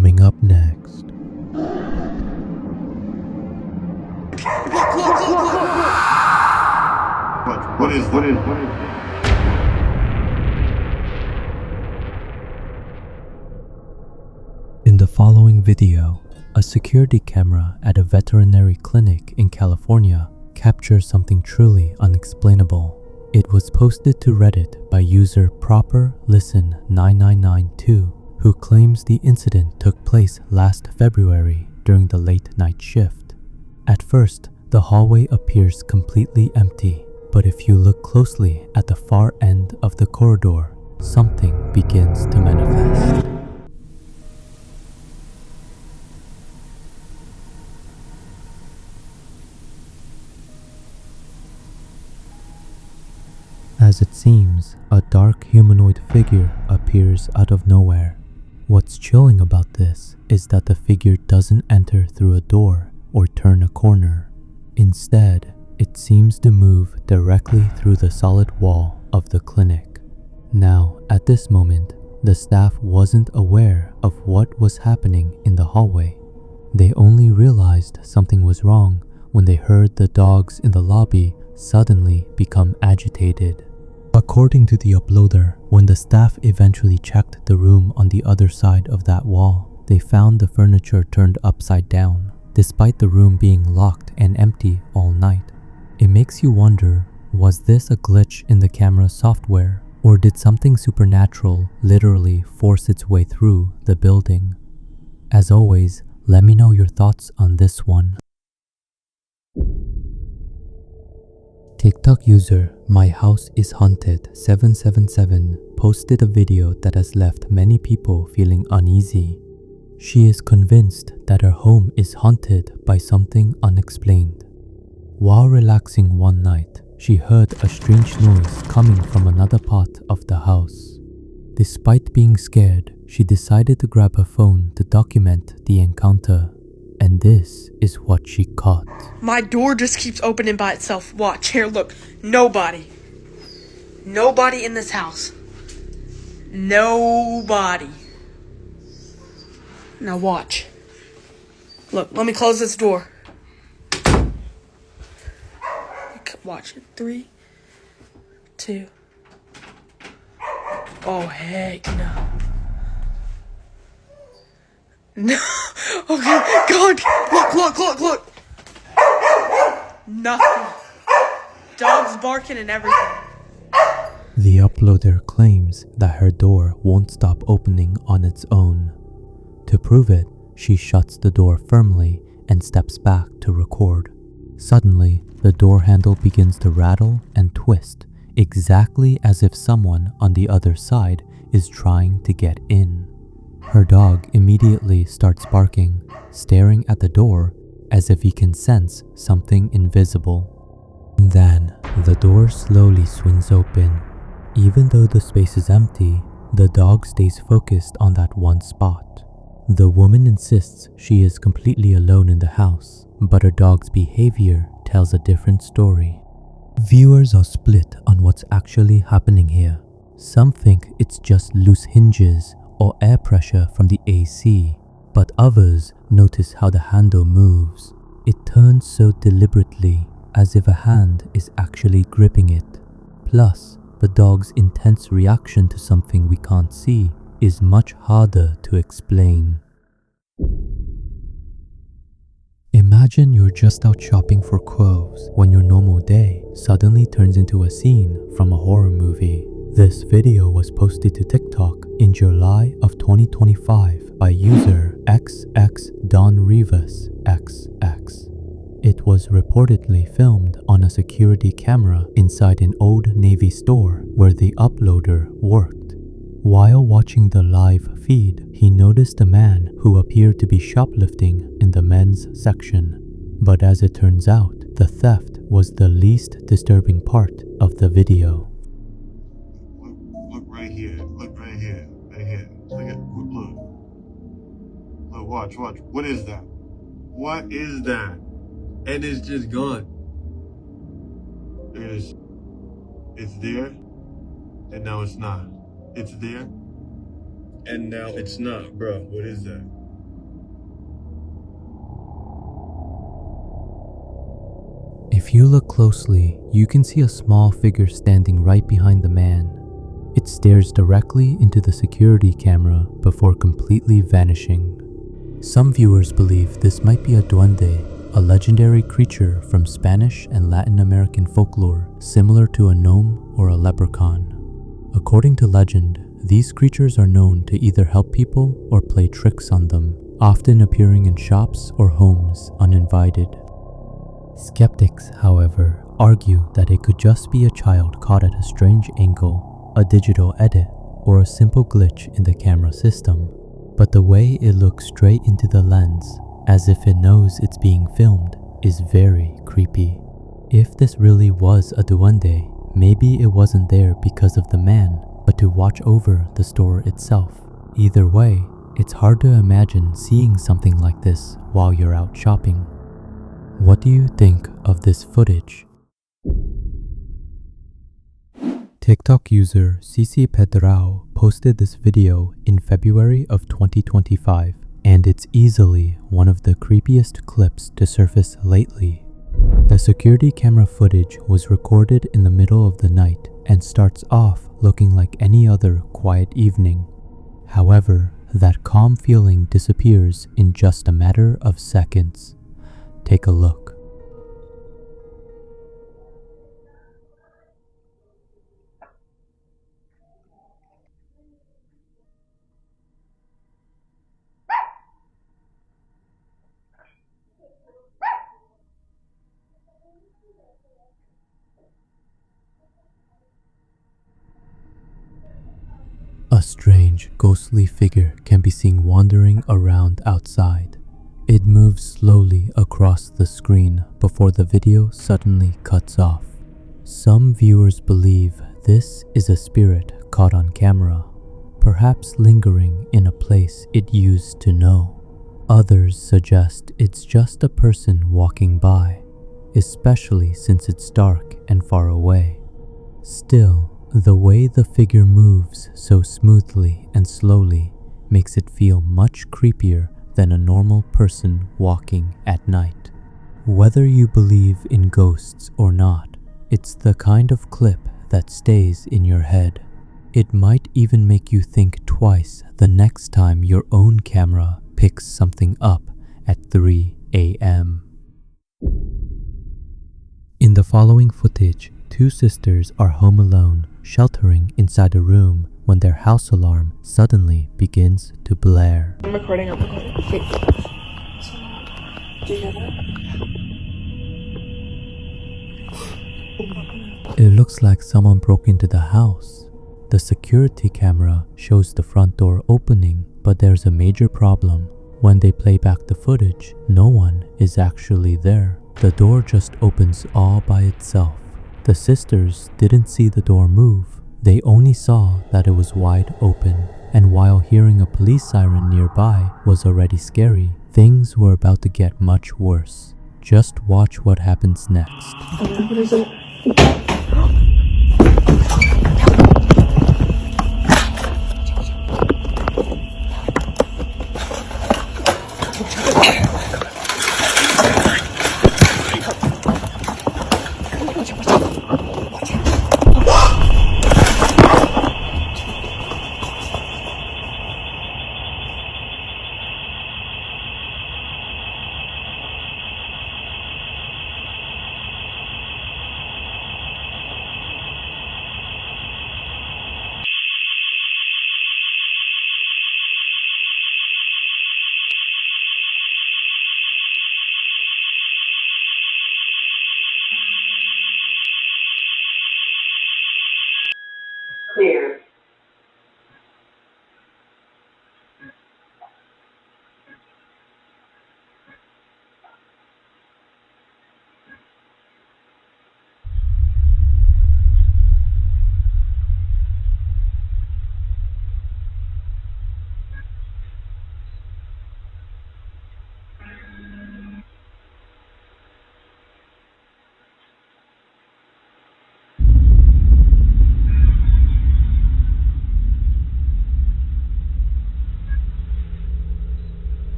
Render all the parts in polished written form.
Coming up next. What is? In the following video, a security camera at a veterinary clinic in California captures something truly unexplainable. It was posted to Reddit by user ProperListen9992, who claims the incident took place last February during the late night shift. At first, the hallway appears completely empty, but if you look closely at the far end of the corridor, something begins to manifest. As it seems, a dark humanoid figure appears out of nowhere. What's chilling about this is that the figure doesn't enter through a door or turn a corner. Instead, it seems to move directly through the solid wall of the clinic. Now, at this moment, the staff wasn't aware of what was happening in the hallway. They only realized something was wrong when they heard the dogs in the lobby suddenly become agitated. According to the uploader, when the staff eventually checked the room on the other side of that wall, they found the furniture turned upside down, despite the room being locked and empty all night. It makes you wonder, was this a glitch in the camera's software, or did something supernatural literally force its way through the building? As always, let me know your thoughts on this one. TikTok user MyHouseIsHaunted777 posted a video that has left many people feeling uneasy. She is convinced that her home is haunted by something unexplained. While relaxing one night, she heard a strange noise coming from another part of the house. Despite being scared, she decided to grab her phone to document the encounter. And this is what she caught. My door just keeps opening by itself. Watch, here, look. Nobody. Nobody in this house. Nobody. Now watch. Look, let me close this door. Watch it. 3, 2. Oh, heck no. No. Okay, God. Look. Nothing. Dogs barking and everything. The uploader claims that her door won't stop opening on its own. To prove it, she shuts the door firmly and steps back to record. Suddenly, the door handle begins to rattle and twist, exactly as if someone on the other side is trying to get in. Her dog immediately starts barking, staring at the door as if he can sense something invisible. Then, the door slowly swings open. Even though the space is empty, the dog stays focused on that one spot. The woman insists she is completely alone in the house, but her dog's behavior tells a different story. Viewers are split on what's actually happening here. Some think it's just loose hinges or air pressure from the AC, but others notice how the handle moves. It turns so deliberately, as if a hand is actually gripping it. Plus, the dog's intense reaction to something we can't see is much harder to explain. Imagine you're just out shopping for clothes when your normal day suddenly turns into a scene from a horror movie. This video was posted to TikTok in July of 2025 by user XXDonRivasXX. It was reportedly filmed on a security camera inside an Old Navy store where the uploader worked. While watching the live feed, he noticed a man who appeared to be shoplifting in the men's section. But as it turns out, the theft was the least disturbing part of the video. Look right here. Look. Watch. What is that? What is that? And it's just gone. It's there, and now it's not. It's there, and now it's not, bro. What is that? If you look closely, you can see a small figure standing right behind the man. It stares directly into the security camera before completely vanishing. Some viewers believe this might be a duende, a legendary creature from Spanish and Latin American folklore, similar to a gnome or a leprechaun. According to legend, these creatures are known to either help people or play tricks on them, often appearing in shops or homes uninvited. Skeptics, however, argue that it could just be a child caught at a strange angle, a digital edit, or a simple glitch in the camera system. But the way it looks straight into the lens, as if it knows it's being filmed, is very creepy. If this really was a duende, maybe it wasn't there because of the man, but to watch over the store itself. Either way, it's hard to imagine seeing something like this while you're out shopping. What do you think of this footage? TikTok user CCTV posted this video in February of 2025, and it's easily one of the creepiest clips to surface lately. The security camera footage was recorded in the middle of the night and starts off looking like any other quiet evening. However, that calm feeling disappears in just a matter of seconds. Take a look. A strange, ghostly figure can be seen wandering around outside. It moves slowly across the screen before the video suddenly cuts off. Some viewers believe this is a spirit caught on camera, perhaps lingering in a place it used to know. Others suggest it's just a person walking by, especially since it's dark and far away. Still, the way the figure moves so smoothly and slowly makes it feel much creepier than a normal person walking at night. Whether you believe in ghosts or not, it's the kind of clip that stays in your head. It might even make you think twice the next time your own camera picks something up at 3 a.m. In the following footage, two sisters are home alone, sheltering inside a room when their house alarm suddenly begins to blare. I'm recording. Wait. Do you hear that? It looks like someone broke into the house. The security camera shows the front door opening, but there's a major problem. When they play back the footage, no one is actually there. The door just opens all by itself. The sisters didn't see the door move. They only saw that it was wide open, and while hearing a police siren nearby was already scary, things were about to get much worse. Just watch what happens next. What is it?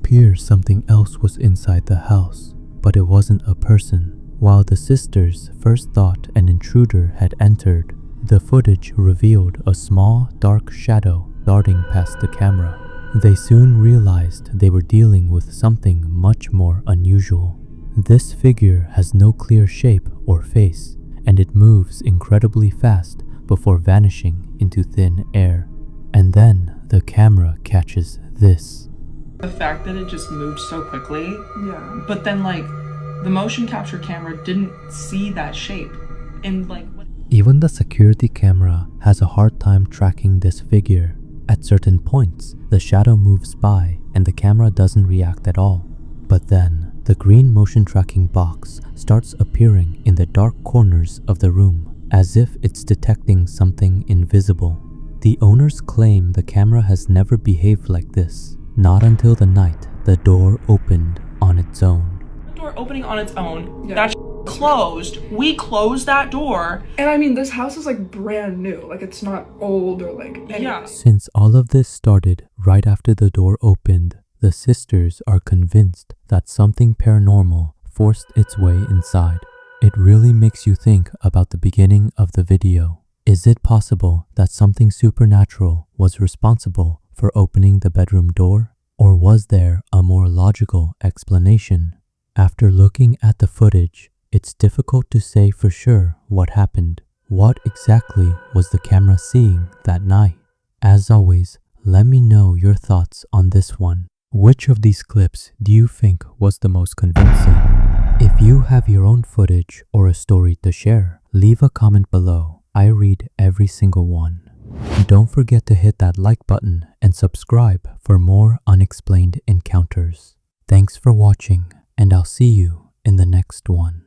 appears something else was inside the house, but it wasn't a person. While the sisters first thought an intruder had entered, the footage revealed a small, dark shadow darting past the camera. They soon realized they were dealing with something much more unusual. This figure has no clear shape or face, and it moves incredibly fast before vanishing into thin air. And then the camera catches this. The fact that it just moved so quickly, Yeah. but then like the motion capture camera didn't see that shape. And like what Even the security camera has a hard time tracking this figure. At certain points, the shadow moves by and the camera doesn't react at all. But then, the green motion tracking box starts appearing in the dark corners of the room, as if it's detecting something invisible. The owners claim the camera has never behaved like this, not until the night the door opened on its own. the door opening on its own, Yeah. that closed, we closed that door. And I mean, this house is like brand new. Like, it's not old or like anything. Yeah. Since all of this started right after the door opened, the sisters are convinced that something paranormal forced its way inside. It really makes you think about the beginning of the video. Is it possible that something supernatural was responsible for opening the bedroom door? Or was there a more logical explanation? After looking at the footage, it's difficult to say for sure what happened. What exactly was the camera seeing that night? As always, let me know your thoughts on this one. Which of these clips do you think was the most convincing? If you have your own footage or a story to share, leave a comment below. I read every single one. Don't forget to hit that like button and subscribe for more unexplained encounters. Thanks for watching, and I'll see you in the next one.